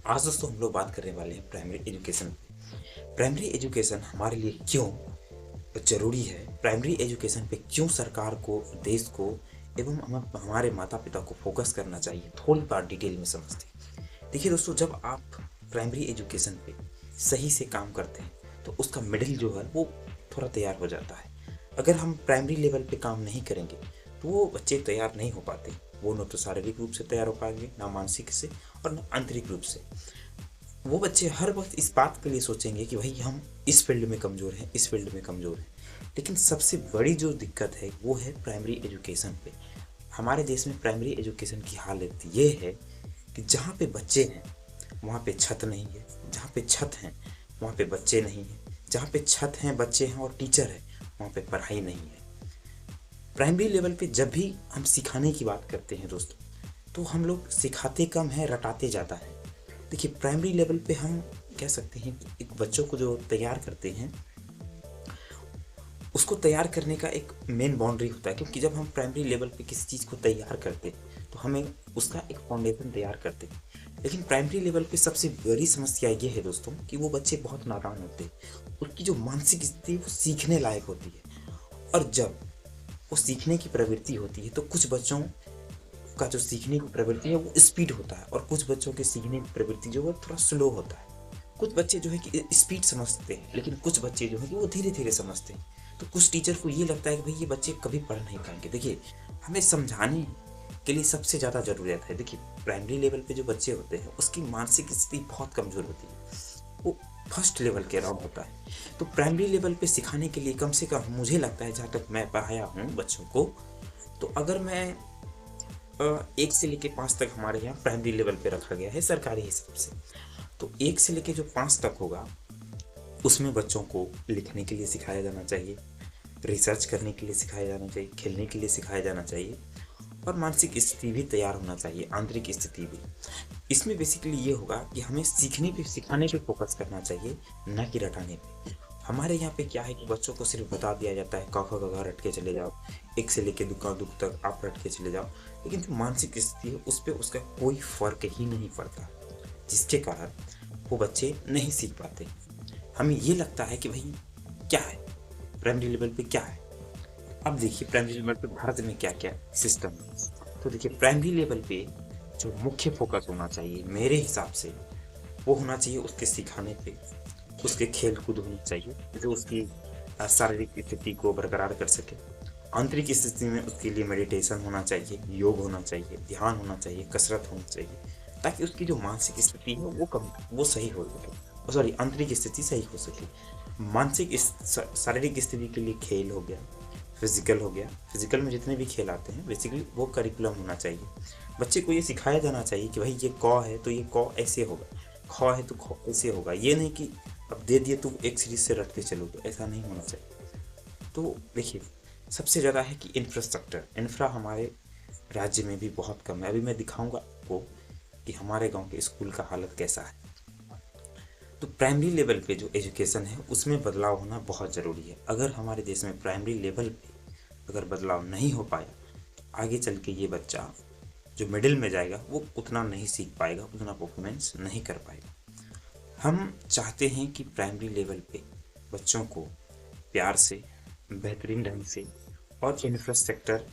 आज दोस्तों हम लोग बात करने वाले हैं प्राइमरी एजुकेशन। प्राइमरी एजुकेशन हमारे लिए क्यों ज़रूरी है, प्राइमरी एजुकेशन पे क्यों सरकार को, देश को एवं हमारे माता पिता को फोकस करना चाहिए, थोड़ी बात डिटेल में समझते हैं। देखिए दोस्तों, जब आप प्राइमरी एजुकेशन पे सही से काम करते हैं तो उसका मिडिल जो है वो थोड़ा तैयार हो जाता है। अगर हम प्राइमरी लेवल पे काम नहीं करेंगे तो वो बच्चे तैयार नहीं हो पाते। वो न तो शारीरिक रूप से तैयार हो पाएंगे, ना मानसिक से और ना आंतरिक रूप से। वो बच्चे हर वक्त इस बात के लिए सोचेंगे कि भाई हम इस फील्ड में कमज़ोर हैं, इस फील्ड में कमज़ोर हैं। लेकिन सबसे बड़ी जो दिक्कत है वो है प्राइमरी एजुकेशन पे। हमारे देश में प्राइमरी एजुकेशन की हालत ये है कि जहाँ पे बच्चे हैं वहाँ पे छत नहीं है, जहाँ पे छत हैं वहाँ पे बच्चे नहीं हैं, जहाँ पे छत हैं, बच्चे हैं और टीचर है, वहाँ पे पढ़ाई नहीं है। प्राइमरी लेवल पे जब भी हम सिखाने की बात करते हैं दोस्तों, तो हम लोग सिखाते कम है, रटाते ज़्यादा है। देखिए प्राइमरी लेवल पे हम कह सकते हैं कि एक बच्चों को जो तैयार करते हैं, उसको तैयार करने का एक मेन बाउंड्री होता है। क्योंकि जब हम प्राइमरी लेवल पे किसी चीज़ को तैयार करते हैं तो हमें उसका एक फाउंडेशन तैयार करते हैं। लेकिन प्राइमरी लेवल पे सबसे बड़ी समस्या ये है दोस्तों कि वो बच्चे बहुत नादान होते हैं। उनकी जो मानसिक स्थिति वो सीखने लायक होती है, और जब वो सीखने की प्रवृत्ति होती है तो कुछ बच्चों का जो सीखने की प्रवृत्ति है वो स्पीड होता है, और कुछ बच्चों की सीखने की प्रवृत्ति जो है थोड़ा स्लो होता है। कुछ बच्चे जो है कि स्पीड समझते हैं, लेकिन कुछ बच्चे जो है कि वो धीरे धीरे समझते हैं। तो कुछ टीचर को ये लगता है कि भाई ये बच्चे कभी पढ़ नहीं पाएंगे। देखिए, हमें समझाने के लिए सबसे ज़्यादा ज़रूरत है। देखिए प्राइमरी लेवल पे जो बच्चे होते हैं उसकी मानसिक स्थिति बहुत कमज़ोर होती है, वो फर्स्ट लेवल के अराउंड होता है। तो प्राइमरी लेवल पे सिखाने के लिए कम से कम मुझे लगता है, जहाँ तक मैं पढ़ाया हूँ बच्चों को, तो अगर मैं 1 से लेके 5 तक हमारे यहाँ प्राइमरी लेवल पे रखा गया है सरकारी हिसाब से। तो 1 से लेके जो 5 तक होगा उसमें बच्चों को लिखने के लिए सिखाया जाना चाहिए, रिसर्च करने के लिए सिखाया जाना चाहिए, खेलने के लिए सिखाया जाना चाहिए, और मानसिक स्थिति भी तैयार होना चाहिए, आंतरिक स्थिति भी। इसमें बेसिकली ये होगा कि हमें सीखने पे, सिखाने पे फोकस करना चाहिए, ना कि रटाने पे। हमारे यहाँ पे क्या है कि बच्चों को सिर्फ बता दिया जाता है क ख ग घ रट के चले जाओ, 1 से लेके दुख तक आप रट के चले जाओ। लेकिन जो मानसिक स्थिति है उस पे उसका कोई फर्क ही नहीं पड़ता, जिसके कारण वो बच्चे नहीं सीख पाते। हमें ये लगता है कि भाई क्या है प्राइमरी लेवल पे, क्या है। अब देखिए प्राइमरी लेवल पे भारत में क्या क्या सिस्टम है। तो देखिए प्राइमरी लेवल पे जो मुख्य फोकस होना चाहिए मेरे हिसाब से, वो होना चाहिए उसके सिखाने पे, उसके खेल कूद होनी चाहिए जो उसकी शारीरिक स्थिति को बरकरार कर सके। आंतरिक स्थिति में उसके लिए मेडिटेशन होना चाहिए, योग होना चाहिए, ध्यान होना चाहिए, कसरत होनी चाहिए, ताकि उसकी जो मानसिक स्थिति है वो सही हो सके, सॉरी आंतरिक स्थिति सही हो सके। मानसिक शारीरिक स्थिति के लिए खेल हो गया, फिजिकल हो गया। फिजिकल में जितने भी खेल आते हैं बेसिकली वो करिकुलम होना चाहिए। बच्चे को ये सिखाया जाना चाहिए कि भाई ये क है तो ये क ऐसे होगा, ख है तो ख ऐसे होगा। ये नहीं कि अब दे दिए तुम एक सीरीज से रटते चलो, तो ऐसा नहीं होना चाहिए। तो देखिए सबसे ज़्यादा है कि इंफ्रा हमारे राज्य में भी बहुत कम है। अभी मैं दिखाऊंगा आपको कि हमारे गांव के स्कूल का हालत कैसा है। तो प्राइमरी लेवल पे जो एजुकेशन है उसमें बदलाव होना बहुत ज़रूरी है। अगर हमारे देश में प्राइमरी लेवल पे अगर बदलाव नहीं हो पाया तो आगे चल के ये बच्चा जो मिडिल में जाएगा वो उतना नहीं सीख पाएगा, उतना परफॉर्मेंस नहीं कर पाएगा। हम चाहते हैं कि प्राइमरी लेवल पे बच्चों को प्यार से, बेहतरीन ढंग से और इंफ्रास्ट्रक्चर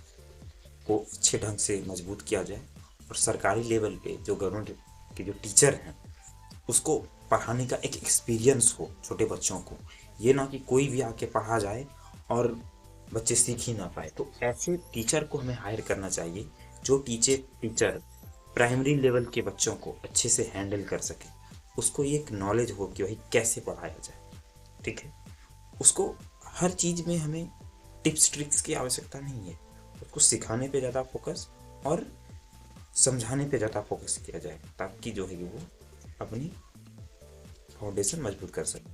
को अच्छे ढंग से मजबूत किया जाए, और सरकारी लेवल पे जो गवर्नमेंट के जो टीचर हैं उसको पढ़ाने का एक एक्सपीरियंस हो छोटे बच्चों को। ये ना कि कोई भी आके पढ़ा जाए और बच्चे सीख ही ना पाए। तो ऐसे टीचर को हमें हायर करना चाहिए जो टीचर प्राइमरी लेवल के बच्चों को अच्छे से हैंडल कर सके। उसको ये एक नॉलेज हो कि भाई कैसे पढ़ाया जाए, ठीक है। उसको हर चीज़ में हमें टिप्स ट्रिक्स की आवश्यकता नहीं है, उसको सिखाने पे ज़्यादा फोकस और समझाने पे ज़्यादा फोकस किया जाए, ताकि जो है वो अपनी फाउंडेशन मजबूत कर सके।